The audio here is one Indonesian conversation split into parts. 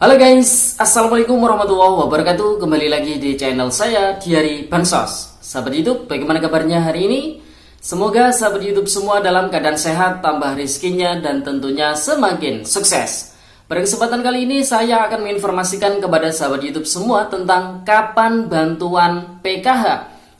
Halo guys, Assalamualaikum warahmatullahi wabarakatuh. Kembali lagi di channel saya, Diari Bansos. Sahabat YouTube, bagaimana kabarnya hari ini? Semoga sahabat YouTube semua dalam keadaan sehat, tambah rezekinya, dan tentunya semakin sukses. Pada kesempatan kali ini, saya akan menginformasikan kepada sahabat YouTube semua tentang kapan bantuan PKH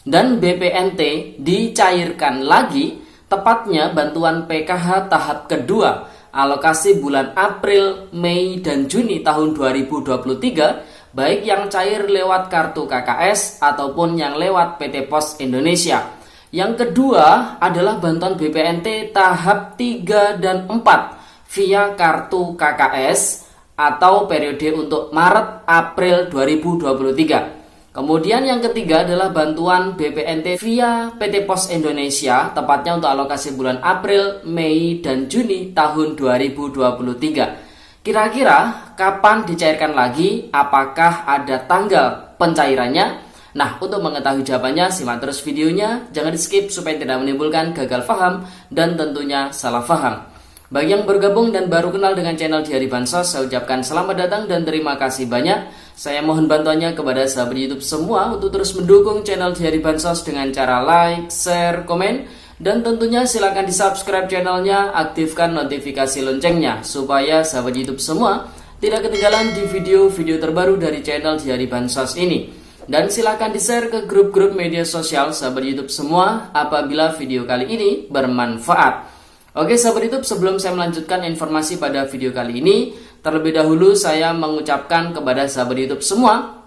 dan BPNT dicairkan lagi, tepatnya bantuan PKH tahap kedua, alokasi bulan April, Mei, dan Juni tahun 2023, baik yang cair lewat kartu KKS ataupun yang lewat PT Pos Indonesia. Yang kedua adalah bantuan BPNT tahap 3 dan 4 via kartu KKS atau periode untuk Maret, April 2023. Kemudian yang ketiga adalah bantuan BPNT via PT Pos Indonesia, tepatnya untuk alokasi bulan April, Mei, dan Juni tahun 2023. Kira-kira kapan dicairkan lagi? Apakah ada tanggal pencairannya? Nah, untuk mengetahui jawabannya, simak terus videonya. Jangan di-skip supaya tidak menimbulkan gagal paham dan tentunya salah paham. Bagi yang bergabung dan baru kenal dengan channel Diari Bansos, saya ucapkan selamat datang dan terima kasih banyak. Saya mohon bantuannya kepada sahabat YouTube semua untuk terus mendukung channel Diari Bansos dengan cara like, share, komen, dan tentunya silakan di-subscribe channelnya, aktifkan notifikasi loncengnya supaya sahabat YouTube semua tidak ketinggalan di video-video terbaru dari channel Diari Bansos ini. Dan silakan di-share ke grup-grup media sosial sahabat YouTube semua apabila video kali ini bermanfaat. Oke sahabat YouTube, sebelum saya melanjutkan informasi pada video kali ini, terlebih dahulu saya mengucapkan kepada sahabat YouTube semua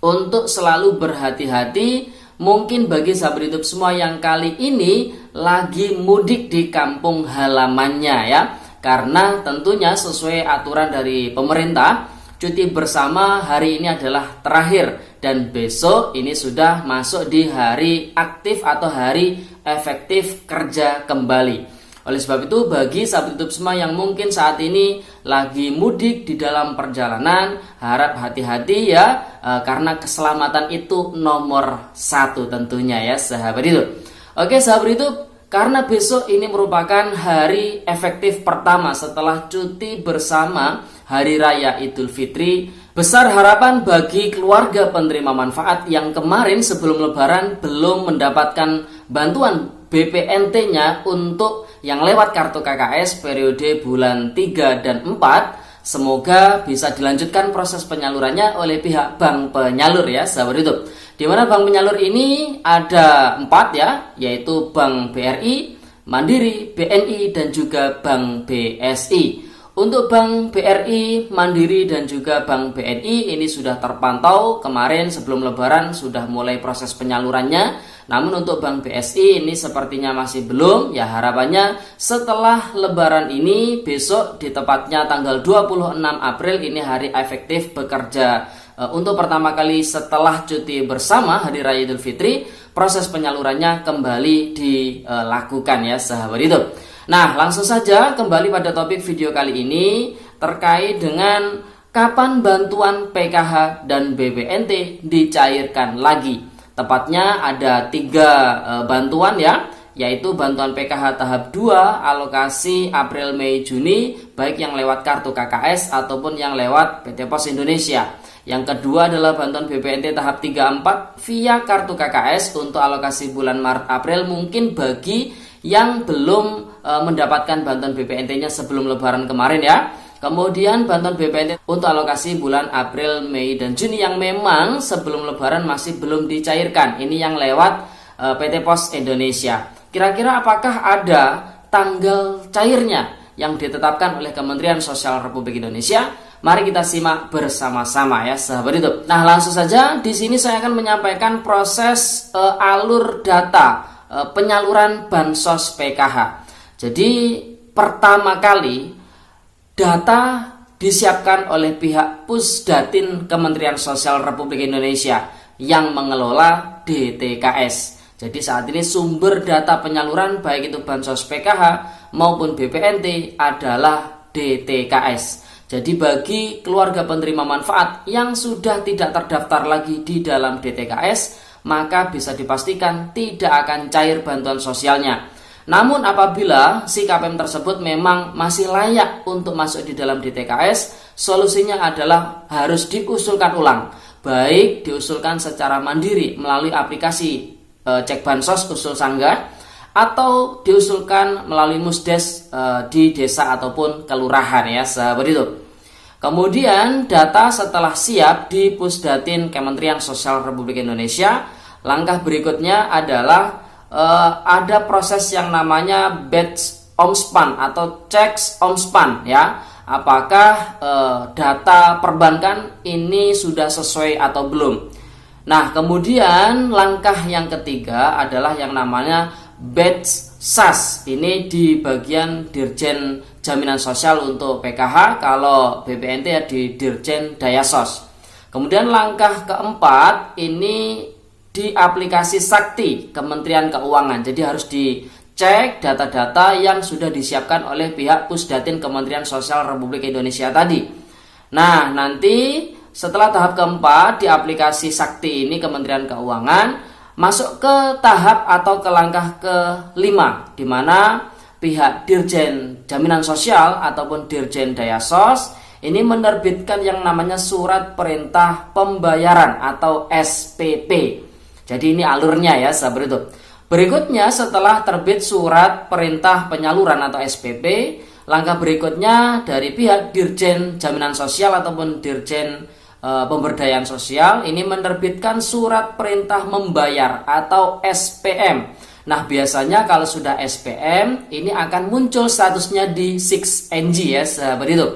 untuk selalu berhati-hati. Mungkin bagi sahabat YouTube semua yang kali ini lagi mudik di kampung halamannya ya, karena tentunya sesuai aturan dari pemerintah, cuti bersama hari ini adalah terakhir dan besok ini sudah masuk di hari aktif atau hari efektif kerja kembali. Oleh sebab itu, bagi sahabat YouTube semua yang mungkin saat ini lagi mudik di dalam perjalanan, harap hati-hati ya, karena keselamatan itu nomor satu tentunya ya sahabat YouTube. Oke sahabat YouTube, karena besok ini merupakan hari efektif pertama setelah cuti bersama Hari Raya Idul Fitri, besar harapan bagi keluarga penerima manfaat yang kemarin sebelum Lebaran belum mendapatkan bantuan BPNT-nya untuk yang lewat kartu KKS periode bulan 3 dan 4. Semoga bisa dilanjutkan proses penyalurannya oleh pihak bank penyalur ya sahabat YouTube. Di mana bank penyalur ini ada 4 ya, yaitu Bank BRI, Mandiri, BNI, dan juga Bank BSI. Untuk Bank BRI, Mandiri, dan juga Bank BNI ini sudah terpantau kemarin sebelum Lebaran sudah mulai proses penyalurannya. Namun untuk Bank BSI ini sepertinya masih belum. Ya harapannya setelah Lebaran ini besok di tepatnya tanggal 26 April ini hari efektif bekerja untuk pertama kali setelah cuti bersama Hari Raya Idul Fitri, proses penyalurannya kembali dilakukan ya sahabat YouTube. Nah, langsung saja kembali pada topik video kali ini terkait dengan kapan bantuan PKH dan BPNT dicairkan lagi. Tepatnya ada 3 bantuan ya, yaitu bantuan PKH tahap 2 alokasi April, Mei, Juni, baik yang lewat kartu KKS ataupun yang lewat PT Pos Indonesia. Yang kedua adalah bantuan BPNT tahap 3-4 via kartu KKS untuk alokasi bulan Maret, April, mungkin bagi yang belum mendapatkan bantuan BPNT-nya sebelum Lebaran kemarin ya. Kemudian bantuan BPNT untuk alokasi bulan April, Mei, dan Juni yang memang sebelum Lebaran masih belum dicairkan. Ini yang lewat PT Pos Indonesia. Kira-kira apakah ada tanggal cairnya yang ditetapkan oleh Kementerian Sosial Republik Indonesia? Mari kita simak bersama-sama ya sahabat YouTube. Nah, langsung saja di sini saya akan menyampaikan proses alur data penyaluran bansos PKH. Jadi pertama kali data disiapkan oleh pihak Pusdatin Kementerian Sosial Republik Indonesia yang mengelola DTKS. Jadi saat ini sumber data penyaluran baik itu bansos PKH maupun BPNT adalah DTKS. Jadi bagi keluarga penerima manfaat yang sudah tidak terdaftar lagi di dalam DTKS, maka bisa dipastikan tidak akan cair bantuan sosialnya. Namun apabila si KPM tersebut memang masih layak untuk masuk di dalam DTKS, solusinya adalah harus diusulkan ulang, baik diusulkan secara mandiri melalui aplikasi Cek Bansos Usul Sanggah, atau diusulkan melalui Musdes di desa ataupun kelurahan ya, sahabat itu. Kemudian data setelah siap di Pusdatin Kementerian Sosial Republik Indonesia, langkah berikutnya adalah ada proses yang namanya batch omspan atau checks omspan ya. Apakah data perbankan ini sudah sesuai atau belum? Nah, kemudian langkah yang ketiga adalah yang namanya batch SAS. Ini di bagian Dirjen Jaminan Sosial untuk PKH, kalau BPNT ya di Dirjen Daya Sos. Kemudian langkah keempat ini di aplikasi Sakti Kementerian Keuangan. Jadi harus dicek data-data yang sudah disiapkan oleh pihak Pusdatin Kementerian Sosial Republik Indonesia tadi. Nah, nanti setelah tahap keempat di aplikasi Sakti ini Kementerian Keuangan, masuk ke tahap atau ke langkah kelima, di mana pihak Dirjen Jaminan Sosial ataupun Dirjen Daya Sos ini menerbitkan yang namanya Surat Perintah Pembayaran atau SPP. Jadi ini alurnya ya, sahabat itu. Berikutnya setelah terbit Surat Perintah Penyaluran atau SPP, langkah berikutnya dari pihak Dirjen Jaminan Sosial ataupun Dirjen Pemberdayaan Sosial ini menerbitkan Surat Perintah Membayar atau SPM. Nah, biasanya kalau sudah SPM ini akan muncul statusnya di 6NG ya, sahabat itu.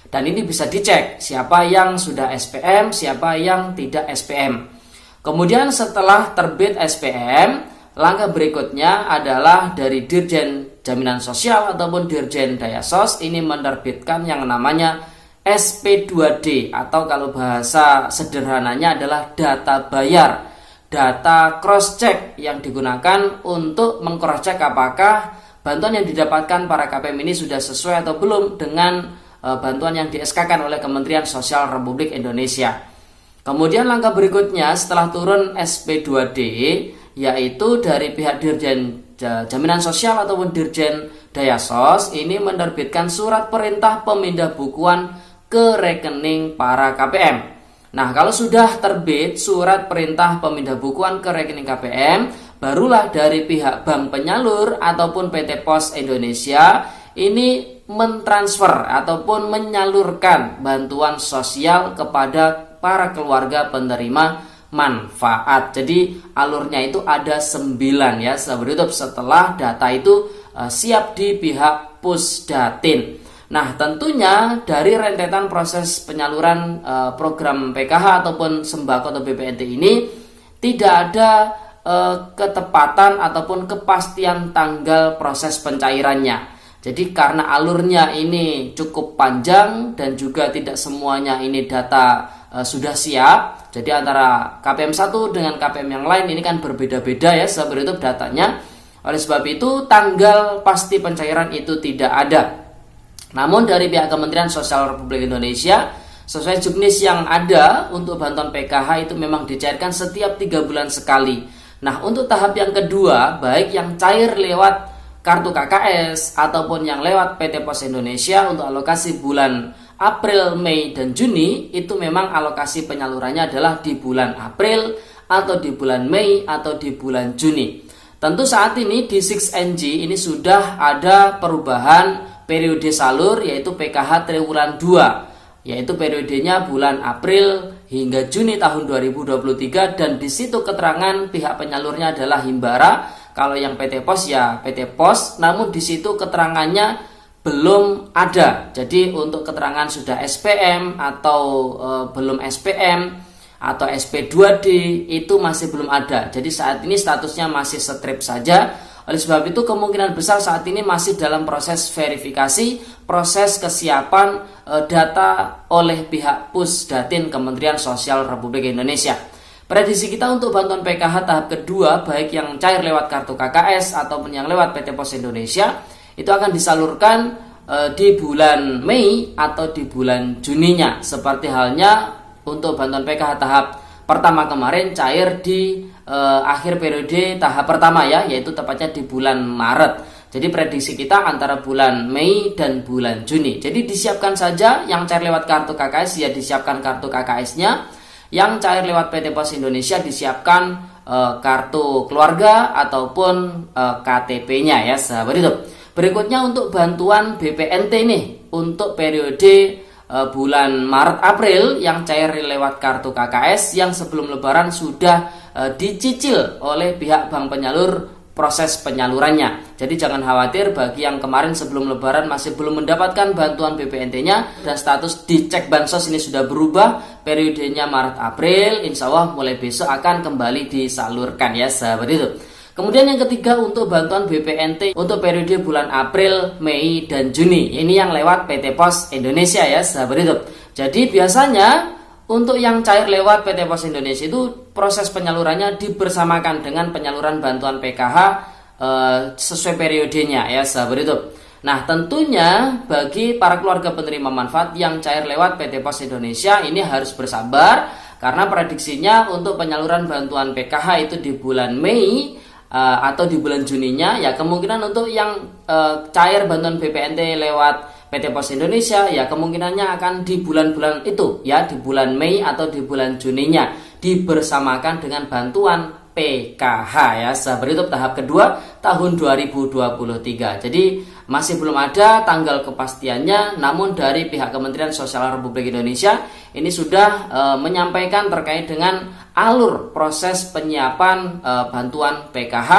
Dan ini bisa dicek siapa yang sudah SPM, siapa yang tidak SPM. Kemudian setelah terbit SPM, langkah berikutnya adalah dari Dirjen Jaminan Sosial ataupun Dirjen Daya Sos ini menerbitkan yang namanya SP2D atau kalau bahasa sederhananya adalah data bayar, data cross check yang digunakan untuk mengcross check apakah bantuan yang didapatkan para KPM ini sudah sesuai atau belum dengan bantuan yang di-SK-kan oleh Kementerian Sosial Republik Indonesia. Kemudian langkah berikutnya setelah turun SP2D yaitu dari pihak Dirjen Jaminan Sosial ataupun Dirjen Daya Sos ini menerbitkan Surat Perintah Pemindah Bukuan ke rekening para KPM. Nah, kalau sudah terbit Surat Perintah Pemindah Bukuan ke rekening KPM, barulah dari pihak bank penyalur ataupun PT Pos Indonesia ini mentransfer ataupun menyalurkan bantuan sosial kepada para keluarga penerima manfaat. Jadi alurnya itu ada 9 ya, sahabat YouTube, setelah data itu siap di pihak Pusdatin. Nah, tentunya dari rentetan proses penyaluran program PKH ataupun sembako atau BPNT ini tidak ada ketepatan ataupun kepastian tanggal proses pencairannya. Jadi karena alurnya ini cukup panjang dan juga tidak semuanya ini data sudah siap. Jadi antara KPM 1 dengan KPM yang lain ini kan berbeda-beda ya, sahabat YouTube, datanya. Oleh sebab itu tanggal pasti pencairan itu tidak ada. Namun dari pihak Kementerian Sosial Republik Indonesia, sesuai juknis yang ada untuk bantuan PKH itu memang dicairkan setiap 3 bulan sekali. Nah, untuk tahap yang kedua, baik yang cair lewat kartu KKS ataupun yang lewat PT Pos Indonesia untuk alokasi bulan April, Mei, dan Juni, itu memang alokasi penyalurannya adalah di bulan April atau di bulan Mei atau di bulan Juni. Tentu saat ini di 6NG ini sudah ada perubahan periode salur yaitu PKH triwulan 2, yaitu periodenya bulan April hingga Juni tahun 2023, dan di situ keterangan pihak penyalurnya adalah Himbara. Kalau yang PT Pos ya PT Pos, namun di situ keterangannya belum ada. Jadi untuk keterangan sudah SPM atau belum SPM atau SP2D itu masih belum ada. Jadi saat ini statusnya masih strip saja. Oleh sebab itu kemungkinan besar saat ini masih dalam proses verifikasi, proses kesiapan data oleh pihak Pusdatin Kementerian Sosial Republik Indonesia. Prediksi kita untuk bantuan PKH tahap kedua, baik yang cair lewat kartu KKS ataupun yang lewat PT Pos Indonesia, itu akan disalurkan di bulan Mei atau di bulan Juninya. Seperti halnya untuk bantuan PKH tahap pertama kemarin cair di akhir periode tahap pertama ya, yaitu tepatnya di bulan Maret. Jadi prediksi kita antara bulan Mei dan bulan Juni. Jadi disiapkan saja yang cair lewat kartu KKS ya disiapkan kartu KKS-nya. Yang cair lewat PT Pos Indonesia disiapkan kartu keluarga ataupun KTP-nya ya sahabat itu. Berikutnya untuk bantuan BPNT nih untuk periode bulan Maret April yang cair lewat kartu KKS yang sebelum lebaran sudah dicicil oleh pihak bank penyalur proses penyalurannya. Jadi jangan khawatir bagi yang kemarin sebelum lebaran masih belum mendapatkan bantuan BPNT-nya dan status dicek bansos ini sudah berubah, periodenya Maret April, insya Allah mulai besok akan kembali disalurkan ya sahabat itu. Kemudian yang ketiga untuk bantuan BPNT untuk periode bulan April, Mei, dan Juni. Ini yang lewat PT Pos Indonesia ya sahabat itu. Jadi biasanya untuk yang cair lewat PT Pos Indonesia itu proses penyalurannya dibersamakan dengan penyaluran bantuan PKH sesuai periodenya ya sahabat itu. Nah tentunya bagi para keluarga penerima manfaat yang cair lewat PT Pos Indonesia ini harus bersabar karena prediksinya untuk penyaluran bantuan PKH itu di bulan Mei atau di bulan Juninya ya kemungkinan untuk yang cair bantuan BPNT lewat PT Pos Indonesia ya kemungkinannya akan di bulan-bulan itu ya di bulan Mei atau di bulan Juninya dibersamakan dengan bantuan PKH ya sahabat itu tahap kedua tahun 2023. Jadi masih belum ada tanggal kepastiannya, namun dari pihak Kementerian Sosial Republik Indonesia ini sudah menyampaikan terkait dengan alur proses penyiapan bantuan PKH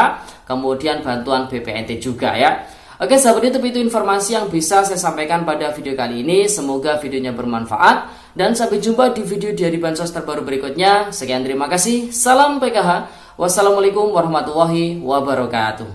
kemudian bantuan BPNT juga ya. Oke sahabat YouTube, itu informasi yang bisa saya sampaikan pada video kali ini. Semoga videonya bermanfaat dan sampai jumpa di video Diari Bansos terbaru berikutnya. Sekian terima kasih. Salam PKH. Wassalamualaikum warahmatullahi wabarakatuh.